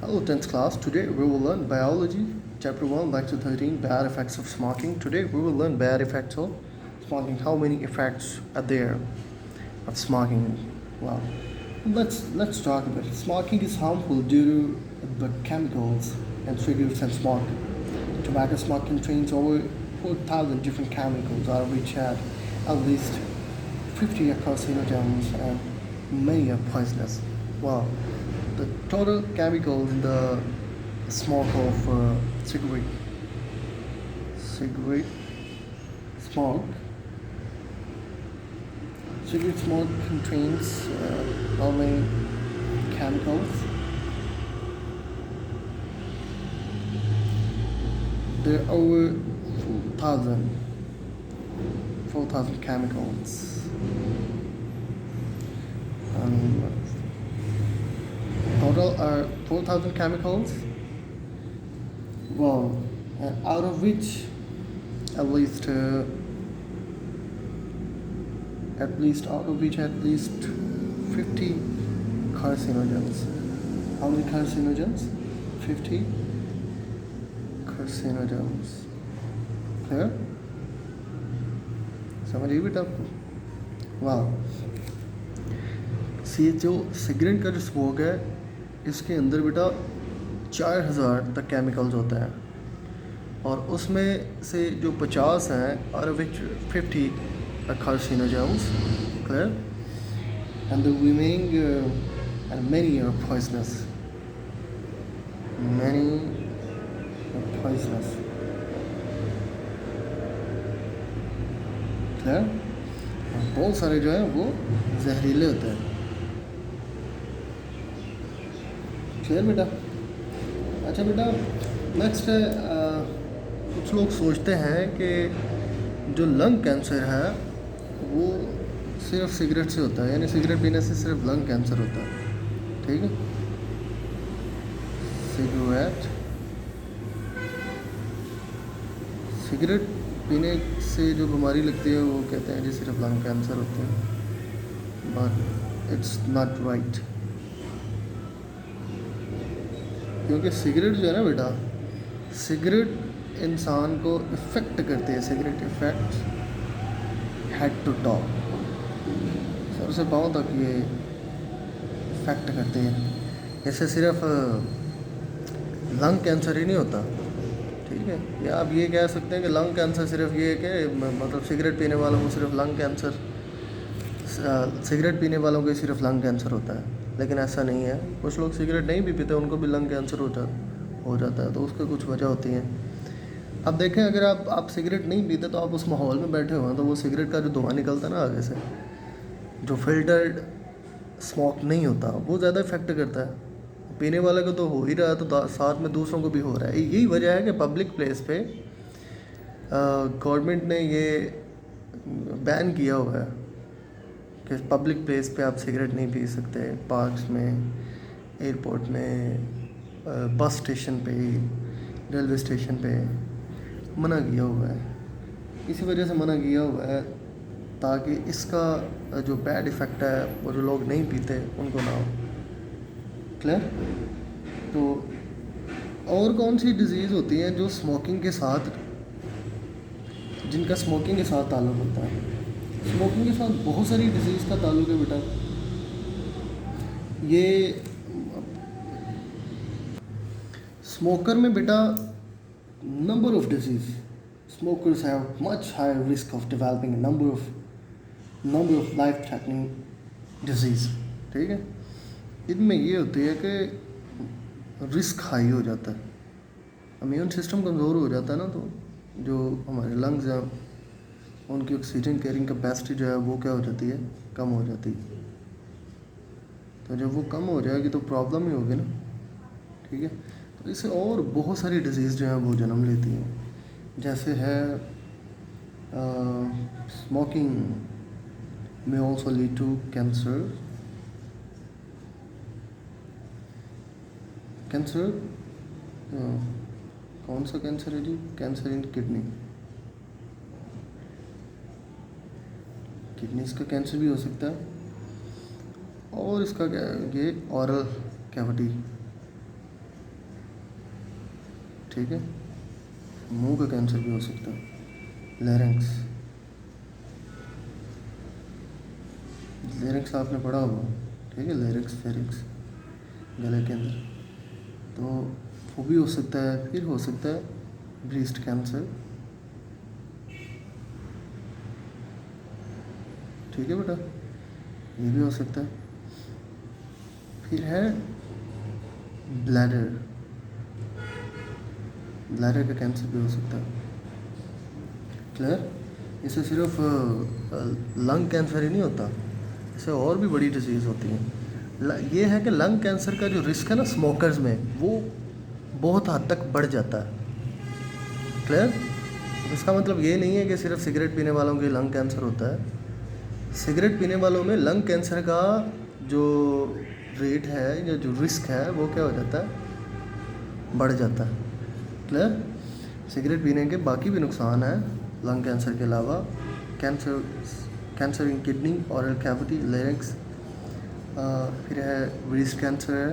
Hello 10th class, today we will learn biology, chapter 1, lecture 13, bad effects of smoking. Today we will learn bad effects of smoking. How many effects are there of smoking? Well, let's talk about it. Smoking is harmful due to the chemicals and cigarettes and smoke. Tobacco smoke contains over 4,000 different chemicals, out of which at least 50 are carcinogens and many are poisonous. Well, the total chemicals in the smoke of cigarette smoke cigarette smoke contains how many chemicals? There are over 4,000 chemicals. Total are 4,000 chemicals. Well, out of which at least 50 carcinogens. How many carcinogens? 50 carcinogens. Clear? समझ आई बेटा आपको? वाह, जो cigarette का जो smoke है इसके अंदर बेटा 4,000 तक केमिकल्स होता है और उसमें से जो 50 हैं और विच 50 are carcinogens, clear? And the remaining and many are poisonous. Many are poisonous. Clear? बहुत सारे जो हैं वो जहरीले होते हैं. क्लियर बेटा? अच्छा बेटा, नेक्स्ट है कुछ लोग सोचते हैं कि जो लंग कैंसर है वो सिर्फ सिगरेट से होता है, यानी सिगरेट पीने से सिर्फ लंग कैंसर होता है. ठीक है, सिगरेट पीने से जो बीमारी लगती है वो कहते हैं जी सिर्फ लंग कैंसर होते हैं, बट इट्स नॉट राइट. क्योंकि सिगरेट जो है ना बेटा, सिगरेट इंसान को इफ़ेक्ट करती है. Cigarette effect head to top, सर से पाँव तक ये इफ़ेक्ट करती है. इससे सिर्फ लंग कैंसर ही नहीं होता, ठीक है. या आप ये कह सकते हैं कि लंग कैंसर सिर्फ ये है कि मतलब सिगरेट पीने वालों को सिर्फ लंग कैंसर, सिगरेट पीने वालों को सिर्फ लंग कैंसर होता है, लेकिन ऐसा नहीं है. कुछ लोग सिगरेट नहीं भी पीते, उनको भी लंग कैंसर हो जाता है. तो उसकी कुछ वजह होती हैं. अब देखें, अगर आप सिगरेट नहीं पीते तो आप उस माहौल में बैठे हुए हैं तो वो सिगरेट का जो धुआं निकलता है ना आगे से, जो फिल्टर्ड स्मोक नहीं होता, वो ज़्यादा इफेक्ट करता है. पीने वाले को तो हो ही रहा है तो साथ में दूसरों को भी हो रहा है. यही वजह है कि पब्लिक प्लेस पे गवर्नमेंट ने ये बैन किया हुआ है कि पब्लिक प्लेस पे आप सिगरेट नहीं पी सकते. पार्क्स में, एयरपोर्ट में, बस स्टेशन पे, रेलवे स्टेशन पे मना किया हुआ है. इसी वजह से मना किया हुआ है ताकि इसका जो बैड इफ़ेक्ट है वो जो लोग नहीं पीते उनको ना हो. क्लियर? तो और कौन सी डिज़ीज़ होती हैं जो स्मोकिंग के साथ, जिनका स्मोकिंग के साथ ताल्लुक़ होता है? स्मोकिंग के साथ बहुत सारी डिजीज़ का ताल्लुक़ है बेटा. ये स्मोकर में बेटा number of diseases, smokers have much higher risk of developing number of life threatening diseases. ठीक है, इनमें ये होती है कि रिस्क हाई हो जाता है, इम्यून सिस्टम कमज़ोर हो जाता है ना, तो जो हमारे लंग्स हैं उनकी ऑक्सीजन कैरिंग कैपेसिटी जो है वो क्या हो जाती है, कम हो जाती है. तो जब वो कम हो जाएगी तो प्रॉब्लम ही होगी ना. ठीक है, तो इससे और बहुत सारी डिजीज़ जो हैं वो जन्म लेती हैं. जैसे है स्मोकिंग में ऑल्सो लीड टू कैंसर. कौन सा कैंसर है जी? कैंसर इन किडनीज का कैंसर भी हो सकता है. और इसका क्या, ये ऑरल कैविटी ठीक है, मुंह का कैंसर भी हो सकता है, लेरिंक्स। लेरिंक्स आपने पढ़ा होगा, ठीक है, लेरिंक्स फेरिंक्स गले के अंदर, तो वो भी हो सकता है। फिर हो सकता है ब्रेस्ट कैंसर, ठीक है बेटा, ये भी हो सकता है। फिर है ब्लैडर, ब्लैडर का कैंसर भी हो सकता है। क्लियर? इससे सिर्फ लंग कैंसर ही नहीं होता, इससे और भी बड़ी डिजीज़ होती हैं। ये है कि लंग कैंसर का जो रिस्क है ना स्मोकर्स में, वो बहुत हद तक बढ़ जाता है। क्लियर? इसका मतलब ये नहीं है कि सिर्फ सिगरेट पीने वालों के लंग कैंसर होता है। सिगरेट पीने वालों में लंग कैंसर का जो रेट है या जो रिस्क है वो क्या हो जाता है, बढ़ जाता है। क्लियर? सिगरेट पीने के बाकी भी नुकसान है लंग कैंसर के अलावा, cancer in kidney, oral cavity, larynx, फिर है ब्रेस्ट कैंसर है,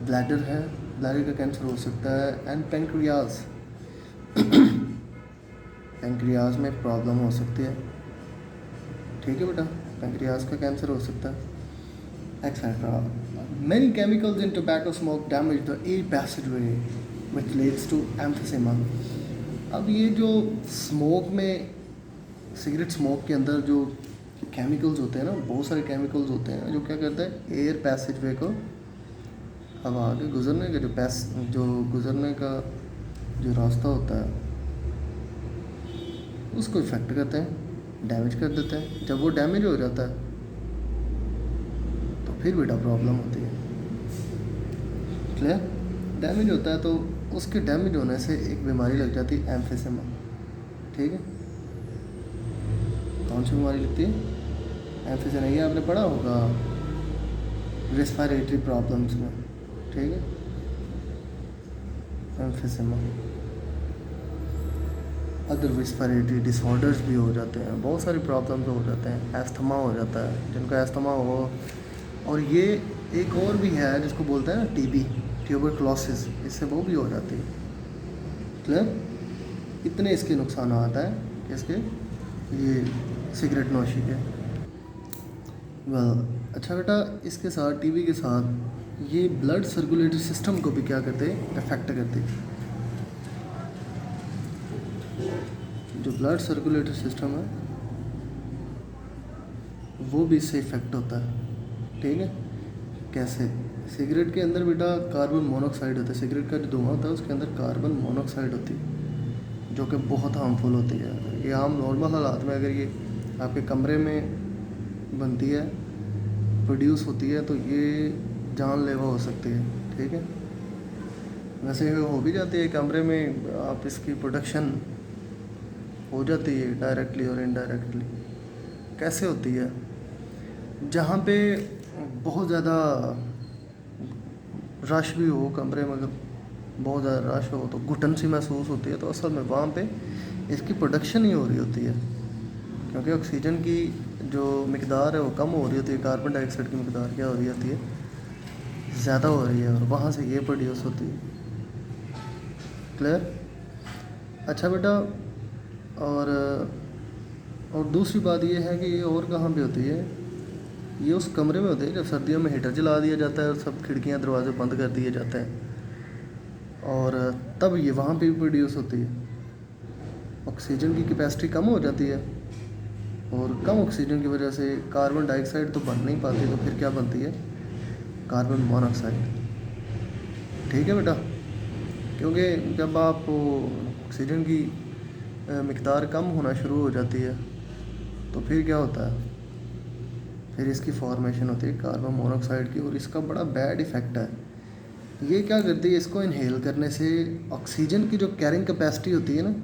ब्लैडर है, ब्लैडर का कैंसर हो सकता है, एंड पेंक्रियाज, पेंक्रियाज में प्रॉब्लम हो सकती है, ठीक है बेटा, पेंक्रियाज का कैंसर हो सकता है, etcetera. Many chemicals in tobacco smoke damage the air passageway which leads to emphysema। अब ये जो स्मोक में, सिगरेट स्मोक के अंदर जो केमिकल्स होते हैं ना, बहुत सारे केमिकल्स होते हैं जो क्या करते हैं, एयर पैसेजवे को, हवा के गुजरने का जो गुजरने का जो रास्ता होता है उसको इफेक्ट करते हैं, डैमेज कर देते हैं। जब वो डैमेज हो जाता है तो फिर बेटा प्रॉब्लम होती है। क्लियर? डैमेज होता है तो उसके डैमेज होने से एक बीमारी लग जाती है, एम्फिसेमा, ठीक है। कौन सी बीमारी लगती है, एम्फिसेमा, ये आपने पढ़ा होगा रेस्पिरेटरी प्रॉब्लम्स में, ठीक है, एम्फिसेमा। अदर रेस्पिरेटरी डिसऑर्डर्स भी हो जाते हैं, बहुत सारी प्रॉब्लम्स हो जाते हैं, एस्थमा हो जाता है, जिनका एस्थमा हो। और ये एक और भी है जिसको बोलते हैं ना टीबी, ट्यूबरक्लोसिस, इससे वो भी हो जाती है। क्लियर? इतने इसके नुकसान आता है इसके, ये सिगरेट नोशी के। अच्छा बेटा, इसके साथ टीबी के साथ ये ब्लड सर्कुलेटरी सिस्टम को भी क्या करते हैं, अफेक्ट करते हैं। जो ब्लड सर्कुलेटरी सिस्टम है वो भी इससे इफेक्ट होता है, ठीक है। कैसे? सिगरेट के अंदर बेटा कार्बन मोनोऑक्साइड होता है, सिगरेट का जो धुआं होता है उसके अंदर कार्बन मोनोऑक्साइड होती है जो कि बहुत हार्मफुल होती है। ये आम नॉर्मल हालात में अगर ये आपके कमरे में बनती है, प्रोड्यूस होती है, तो ये जानलेवा हो सकती है, ठीक है। वैसे हो भी जाती है कमरे में, आप इसकी प्रोडक्शन हो जाती है डायरेक्टली और इनडायरेक्टली। कैसे होती है? जहाँ पे बहुत ज़्यादा रश भी हो कमरे में, अगर बहुत ज़्यादा रश हो तो घुटन सी महसूस होती है, तो असल में वहाँ पे इसकी प्रोडक्शन ही हो रही होती है, क्योंकि ऑक्सीजन की जो मिकदार है वो कम हो रही होती है, कार्बन डाइऑक्साइड की मिकदार क्या हो रही होती है, ज़्यादा हो रही है, और वहाँ से ये प्रोड्यूस होती है। क्लियर? अच्छा बेटा, और दूसरी बात ये है कि ये और कहाँ पे होती है, ये उस कमरे में होती है जब सर्दियों में हीटर जला दिया जाता है और सब खिड़कियाँ दरवाजे बंद कर दिए जाते हैं, और तब ये वहाँ पे भी प्रोड्यूस होती है। ऑक्सीजन की कैपेसिटी कम हो जाती है, और कम ऑक्सीजन की वजह से कार्बन डाइऑक्साइड तो बन नहीं पाती, तो फिर क्या बनती है, कार्बन मोनोऑक्साइड, ठीक है बेटा। क्योंकि जब आप ऑक्सीजन की मिकदार कम होना शुरू हो जाती है तो फिर क्या होता है, फिर इसकी फॉर्मेशन होती है कार्बन मोनोऑक्साइड की, और इसका बड़ा बैड इफ़ेक्ट है। ये क्या करती है, इसको इनहेल करने से ऑक्सीजन की जो कैरिंग कैपेसिटी होती है ना,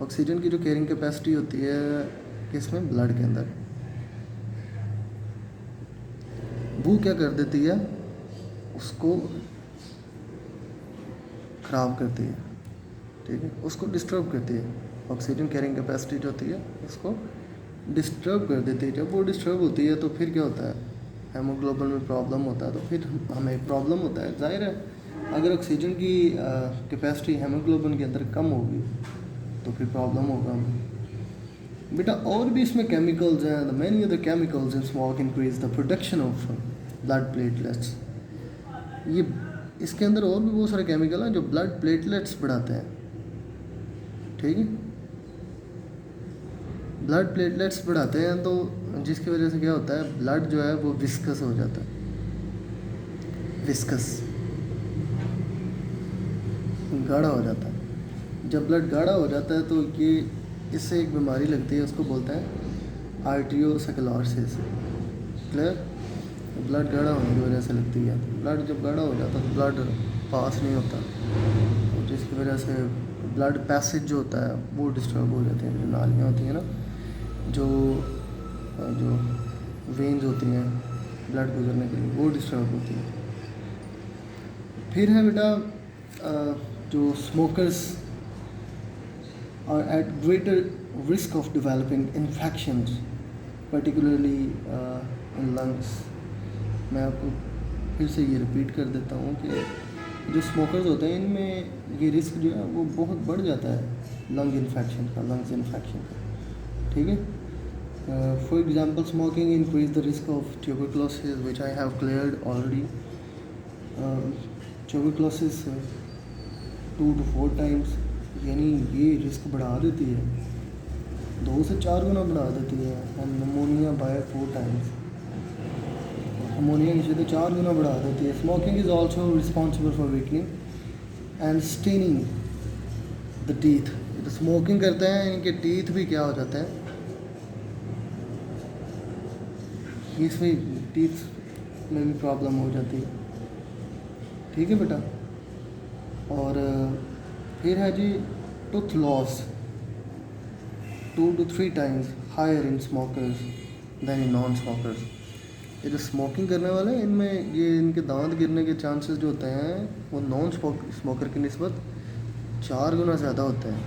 ऑक्सीजन की जो कैरिंग कैपेसिटी होती है किसमें, ब्लड के अंदर, वो क्या कर देती है, उसको ख़राब करती है, ठीक है, उसको डिस्टर्ब करती है। ऑक्सीजन कैरिंग कैपेसिटी जो होती है उसको डिस्टर्ब कर देती है। जब वो डिस्टर्ब होती है तो फिर क्या होता है, हेमोग्लोबिन में प्रॉब्लम होता है, तो फिर हमें प्रॉब्लम होता है, जाहिर है अगर ऑक्सीजन की कैपेसिटी हेमोग्लोबिन के अंदर कम होगी तो फिर प्रॉब्लम होगा हमें। बेटा और भी इसमें केमिकल्स हैं, the many other chemicals in smoke increase the production of blood platelets. ये इसके अंदर और भी बहुत सारे केमिकल हैं जो ब्लड प्लेटलेट्स बढ़ाते हैं, ठीक है। ब्लड प्लेटलेट्स बढ़ाते हैं तो जिसकी वजह से क्या होता है, ब्लड जो है वो विस्कस हो जाता है, विस्कस गाढ़ा हो जाता है। जब ब्लड गाढ़ा हो जाता है तो ये इससे एक बीमारी लगती है, उसको बोलते हैं आर्टियोसेक्युलोसिस। क्लियर? ब्लड गाढ़ा होने की वजह से लगती है। ब्लड जब गाढ़ा हो जाता है तो ब्लड पास नहीं होता, तो जिसकी वजह से ब्लड पैसेज जो होता है वो डिस्टर्ब हो जाते हैं। जो नालियाँ होती हैं ना, जो जो वेन्स होती हैं ब्लड गुजरने के लिए, वो डिस्टर्ब होती हैं। फिर है बेटा जो smokers are at greater risk of developing infections particularly in lungs. मैं आपको फिर से ये रिपीट कर देता हूँ कि जो स्मोकर्स होते हैं इनमें ये रिस्क जो है वो बहुत बढ़ जाता है लंग इन्फेक्शन का, लंग्स इन्फेक्शन का, ठीक है। For example smoking increase the risk of tuberculosis which I have cleared already. Tuberculosis 2 to 4 times, यानी ये रिस्क बढ़ा देती है, 2 से 4 गुना बढ़ा देती है। And pneumonia by 4 times, pneumonia की तो 4 गुना बढ़ा देती है। Smoking is also responsible for weakening and staining the teeth. तो स्मोकिंग करते हैं इनके टीथ भी क्या हो जाते हैं, इसमें टीथ में भी प्रॉब्लम हो जाती है, ठीक है बेटा। और फिर है जी tooth loss 2 to 3 times higher in smokers than in non smokers. ये जो स्मोकिंग करने वाले हैं इनमें ये इनके दांत गिरने के चांसेस जो होते हैं वो नॉन स्मोकर की निस्बत 4 गुना ज़्यादा होते हैं,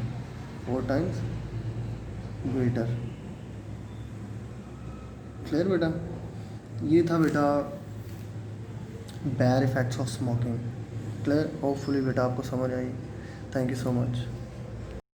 4 टाइम्स ग्रेटर। क्लियर बेटा? ये था बेटा bad effects of smoking. Clear? Hopefully बेटा आपको समझ आई। Thank you so much.